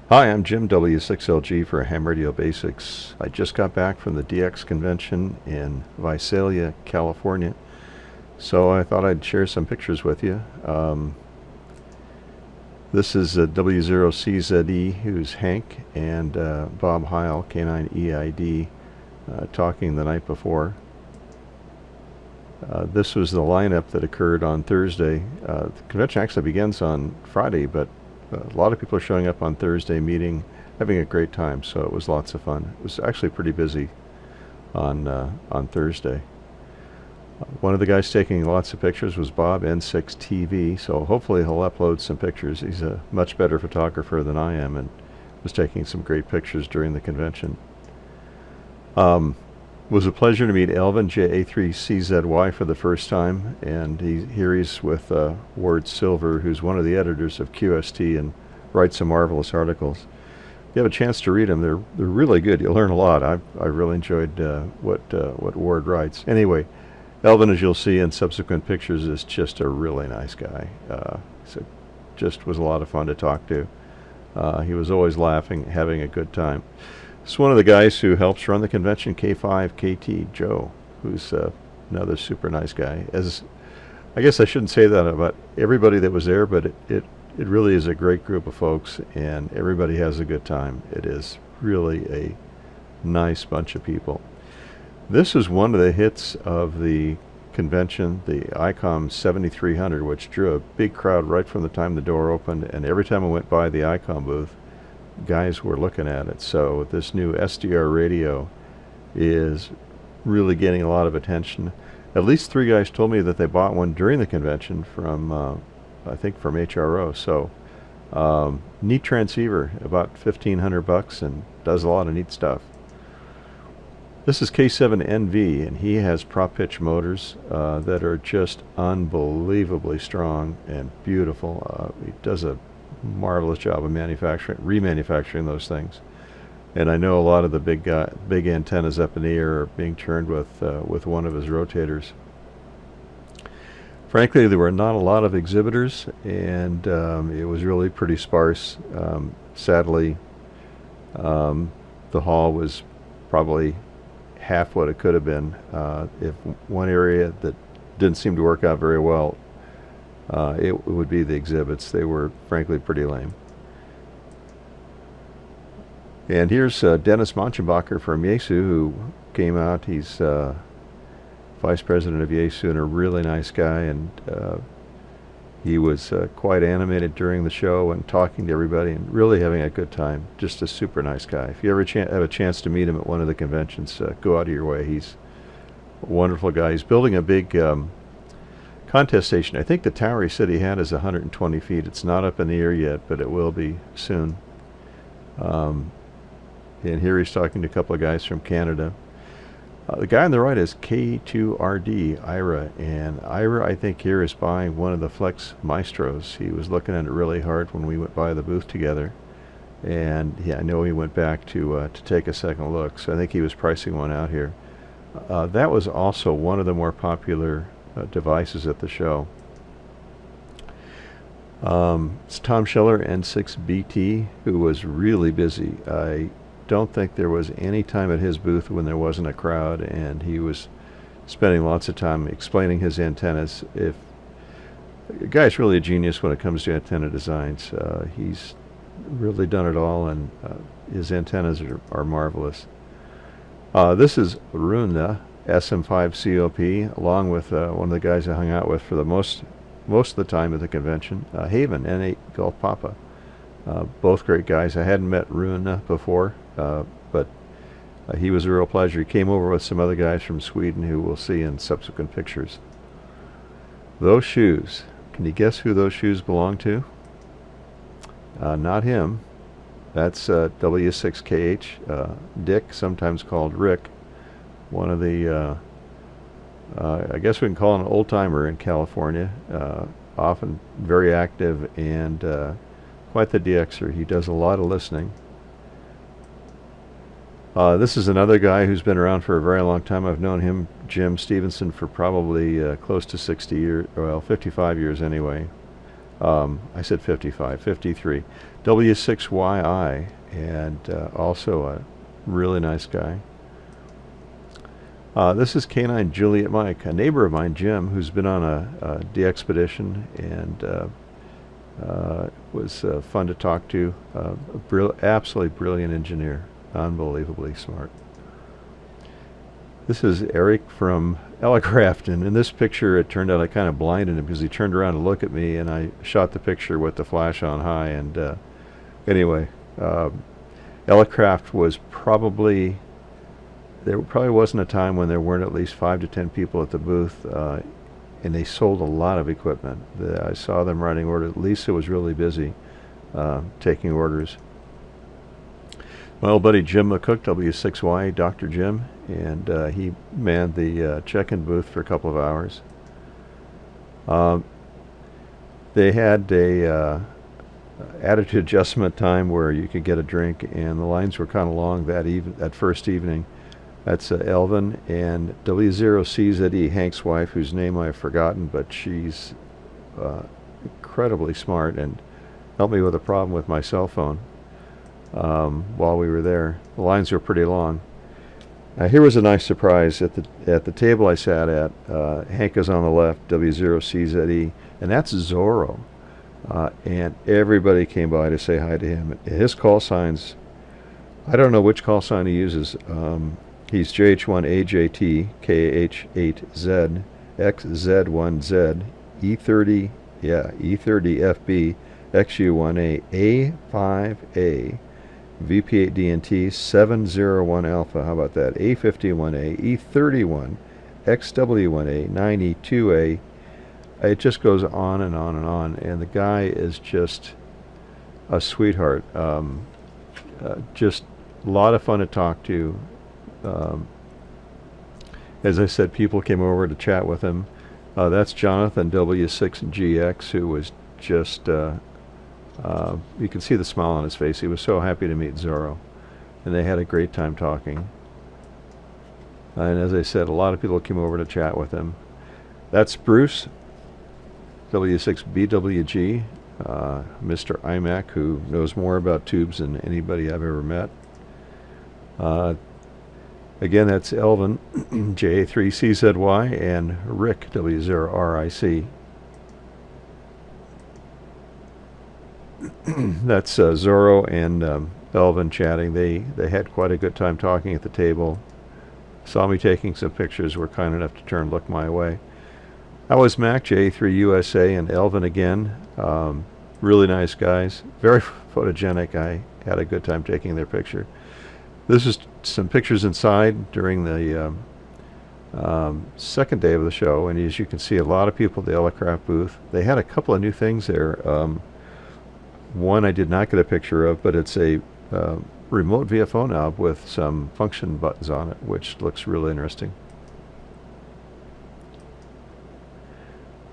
Hi, I'm Jim W6LG for Ham Radio Basics. I just got back from the DX Convention in Visalia, California, so I thought I'd share some pictures with you. This is W0CZE, who's Hank, and Bob Heil, K9EID, talking the night before. This was the lineup that occurred on Thursday. The convention actually begins on Friday, but a lot of people are showing up on Thursday, meeting, having a great time, so it was lots of fun. It was actually pretty busy on Thursday. One of the guys taking lots of pictures was Bob, N6TV, so hopefully he'll upload some pictures. He's a much better photographer than I am and was taking some great pictures during the convention. It was a pleasure to meet Elvin, JA3CZY, for the first time, and here he's with Ward Silver, who's one of the editors of QST and writes some marvelous articles. If you have a chance to read them, they're really good. You'll learn a lot. I really enjoyed what Ward writes. Anyway, Elvin, as you'll see in subsequent pictures, is just a really nice guy. So just was a lot of fun to talk to. He was always laughing, having a good time. It's one of the guys who helps run the convention, K5KT Joe, who's another super nice guy. As I guess I shouldn't say that about everybody that was there, but it really is a great group of folks, and everybody has a good time. It is really a nice bunch of people. This is one of the hits of the convention, the ICOM 7300, which drew a big crowd right from the time the door opened, and every time I went by the ICOM booth, guys were looking at it. So this new SDR radio is really getting a lot of attention. At least 3 guys told me that they bought one during the convention from I think from HRO. So neat transceiver, about $1,500, and does a lot of neat stuff. This is K7NV, and he has prop pitch motors that are just unbelievably strong and beautiful. He does a marvelous job of remanufacturing those things, and I know a lot of the big antennas up in the air are being turned with one of his rotators. Frankly, there were not a lot of exhibitors, and it was really pretty sparse. Sadly, the hall was probably half what it could have been. If one area that didn't seem to work out very well, it would be the exhibits. They were frankly pretty lame. And here's Dennis Mancha from Yaesu, who came out. He's vice president of Yaesu and a really nice guy, and he was quite animated during the show and talking to everybody and really having a good time. Just a super nice guy. If you ever have a chance to meet him at one of the conventions, go out of your way. He's a wonderful guy. He's building a big contest station. I think the tower he said he had is 120 feet. It's not up in the air yet, but it will be soon. And here he's talking to a couple of guys from Canada. The guy on the right is K2RD, Ira, and Ira, I think, here is buying one of the Flex Maestros. He was looking at it really hard when we went by the booth together, and I know he went back to take a second look, so I think he was pricing one out here. That was also one of the more popular devices at the show. It's Tom Schiller, N6BT, who was really busy. I don't think there was any time at his booth when there wasn't a crowd, and he was spending lots of time explaining his antennas. The guy's really a genius when it comes to antenna designs. He's really done it all, and his antennas are marvelous. This is Runa, SM5COP, along with one of the guys I hung out with for the most of the time at the convention, Haven, N8 Golf Papa. Both great guys. I hadn't met Runa before, but he was a real pleasure. He came over with some other guys from Sweden who we'll see in subsequent pictures. Those shoes. Can you guess who those shoes belong to? Not him. That's W6KH, Dick, sometimes called Rick, one of the, I guess we can call him an old-timer in California, often very active and quite the DXer. He does a lot of listening. This is another guy who's been around for a very long time. I've known him, Jim Stevenson, for probably close to 60 years, well, 55 years anyway. I said 55, 53. W6YI, and also a really nice guy. This is K9 Juliet Mike, a neighbor of mine, Jim, who's been on a DXpedition, and was fun to talk to. Absolutely brilliant engineer, unbelievably smart. This is Eric from Ellicraft, and in this picture it turned out I kind of blinded him because he turned around to look at me, and I shot the picture with the flash on high. And anyway, Ellicraft was probably, there probably wasn't a time when there weren't at least 5 to 10 people at the booth, and they sold a lot of equipment. I saw them writing orders. Lisa was really busy taking orders. My old buddy Jim McCook, W6Y, Dr. Jim, and he manned the check-in booth for a couple of hours. They had a attitude adjustment time where you could get a drink, and the lines were kind of long that first evening. That's Elvin and W0CZE, Hank's wife, whose name I've forgotten, but she's incredibly smart and helped me with a problem with my cell phone while we were there. The lines were pretty long. Here was a nice surprise. At the table I sat at, Hank is on the left, W0CZE, and that's Zorro. And everybody came by to say hi to him. His call signs, I don't know which call sign he uses. He's JH1AJT, KH8Z, XZ1Z, E30, E30FB, XU1A, A5A, VP8DNT, 701 Alpha. How about that? A51A, E31, XW1A, 92A. It just goes on and on and on. And the guy is just a sweetheart. Just a lot of fun to talk to. As I said, people came over to chat with him. That's Jonathan W6GX, who was just, you can see the smile on his face. He was so happy to meet Zorro, and they had a great time talking. And as I said, a lot of people came over to chat with him. That's Bruce, W6BWG, Mr. iMac, who knows more about tubes than anybody I've ever met. Again, that's Elvin, JA3CZY, and Rick, W0RIC. That's Zorro and Elvin chatting. They had quite a good time talking at the table. Saw me taking some pictures, were kind enough to turn and look my way. That was Mac, JA3USA, and Elvin again. Really nice guys, very photogenic. I had a good time taking their picture. This is some pictures inside during the second day of the show, and as you can see, a lot of people at the Ellicraft booth. They had a couple of new things there. One I did not get a picture of, but it's a remote via phone knob with some function buttons on it, which looks really interesting.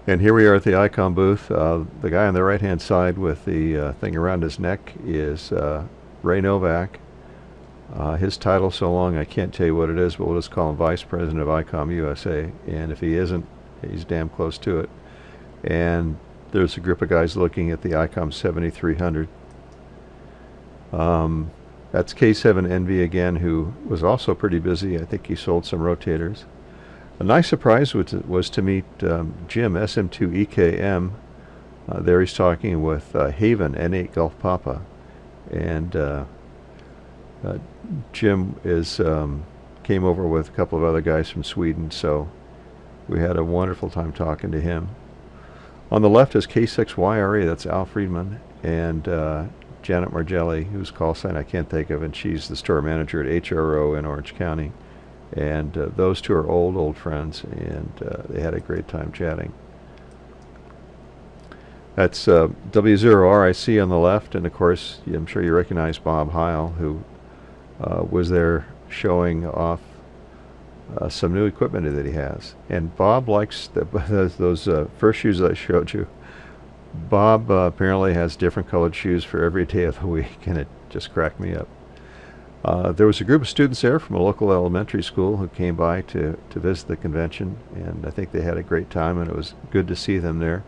And here we are at the ICOM booth. The guy on the right-hand side with the thing around his neck is Ray Novak. His title so long I can't tell you what it is, but we'll just call him Vice President of ICOM USA. And if he isn't, he's damn close to it. And there's a group of guys looking at the ICOM 7300. That's K7NV again, who was also pretty busy. I think he sold some rotators. A nice surprise was to meet Jim, SM2EKM. There he's talking with Haven, N8 Gulf Papa. And Jim came over with a couple of other guys from Sweden, so we had a wonderful time talking to him. On the left is K6YRE, that's Al Friedman, and Janet Margelli, whose call sign I can't think of, and she's the store manager at HRO in Orange County. And those two are old friends, and they had a great time chatting. That's W0RIC on the left, and of course, I'm sure you recognize Bob Heil, who was there showing off some new equipment that he has. And Bob likes those first shoes I showed you. Bob apparently has different colored shoes for every day of the week, and it just cracked me up. There was a group of students there from a local elementary school who came by to visit the convention, and I think they had a great time, and it was good to see them there.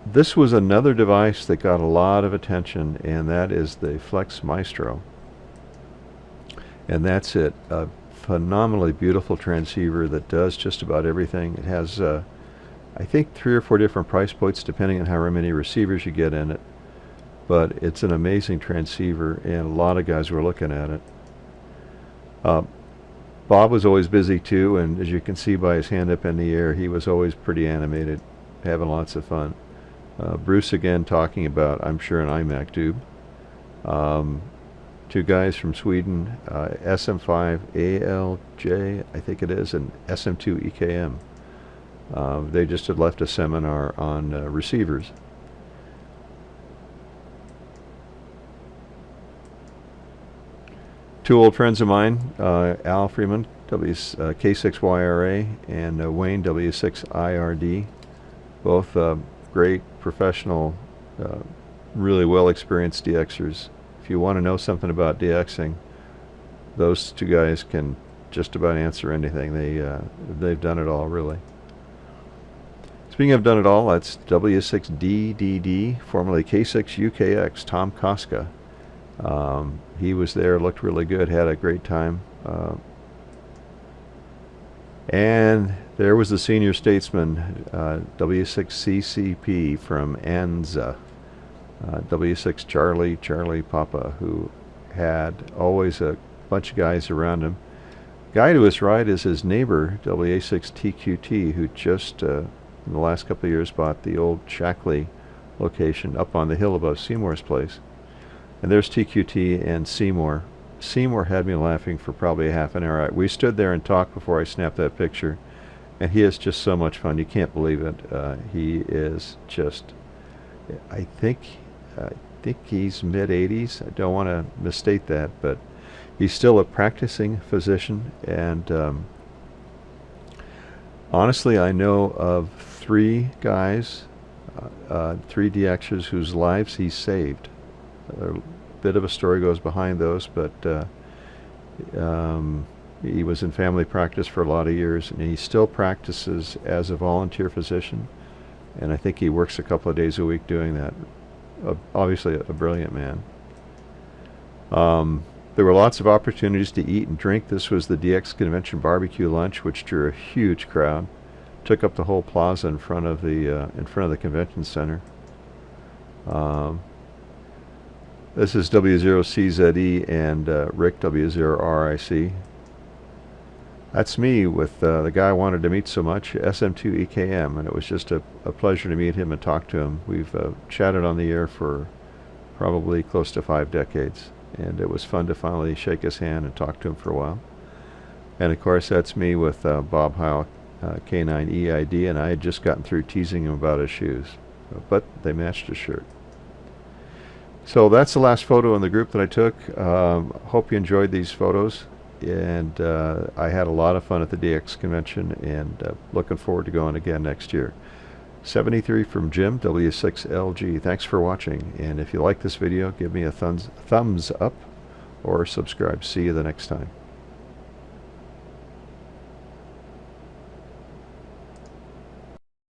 This was another device that got a lot of attention, and that is the Flex Maestro. And that's it. A phenomenally beautiful transceiver that does just about everything. It has, I think, 3 or 4 different price points depending on how many receivers you get in it. But it's an amazing transceiver, and a lot of guys were looking at it. Bob was always busy too, and as you can see by his hand up in the air, he was always pretty animated, having lots of fun. Bruce again talking about, I'm sure, an iMac tube. 2 guys from Sweden, SM5 ALJ, I think it is, and SM2 EKM. They just had left a seminar on receivers. Two old friends of mine, Al Freeman, K6YRA, and Wayne, W6IRD, both great professional, really well-experienced DXers. If you want to know something about DXing, those 2 guys can just about answer anything. They've done it all, really. Speaking of done it all, that's W6DDD, formerly K6UKX, Tom Koska. He was there, looked really good, had a great time. And there was the senior statesman, W6CCP from ANZA, W6 Charlie Papa, who had always a bunch of guys around him. Guy to his right is his neighbor, WA6TQT, who just in the last couple of years bought the old Shackley location up on the hill above Seymour's place. And there's TQT and Seymour. Seymour had me laughing for probably a half an hour. We stood there and talked before I snapped that picture, and he is just so much fun. You can't believe it. He is just, I think he's mid-80s. I don't want to misstate that, but he's still a practicing physician. And honestly, I know of 3 guys, 3 DXers whose lives he saved. A bit of a story goes behind those, but he was in family practice for a lot of years, and he still practices as a volunteer physician, and I think he works a couple of days a week doing that. Obviously a brilliant man. There were lots of opportunities to eat and drink. This was the DX Convention Bbq Lunch, which drew a huge crowd. Took up the whole plaza in front of the convention center. This is W0CZE and Rick, W0RIC. That's me with the guy I wanted to meet so much, SM2 EKM, and it was just a pleasure to meet him and talk to him. We've chatted on the air for probably close to 5 decades, and it was fun to finally shake his hand and talk to him for a while. And of course, that's me with Bob Heil, K9EID, and I had just gotten through teasing him about his shoes, but they matched his shirt. So that's the last photo in the group that I took. Hope you enjoyed these photos, and I had a lot of fun at the DX convention, and looking forward to going again next year. 73 from Jim, W6LG. Thanks for watching, and if you like this video, give me a thumbs up or subscribe. See you the next time.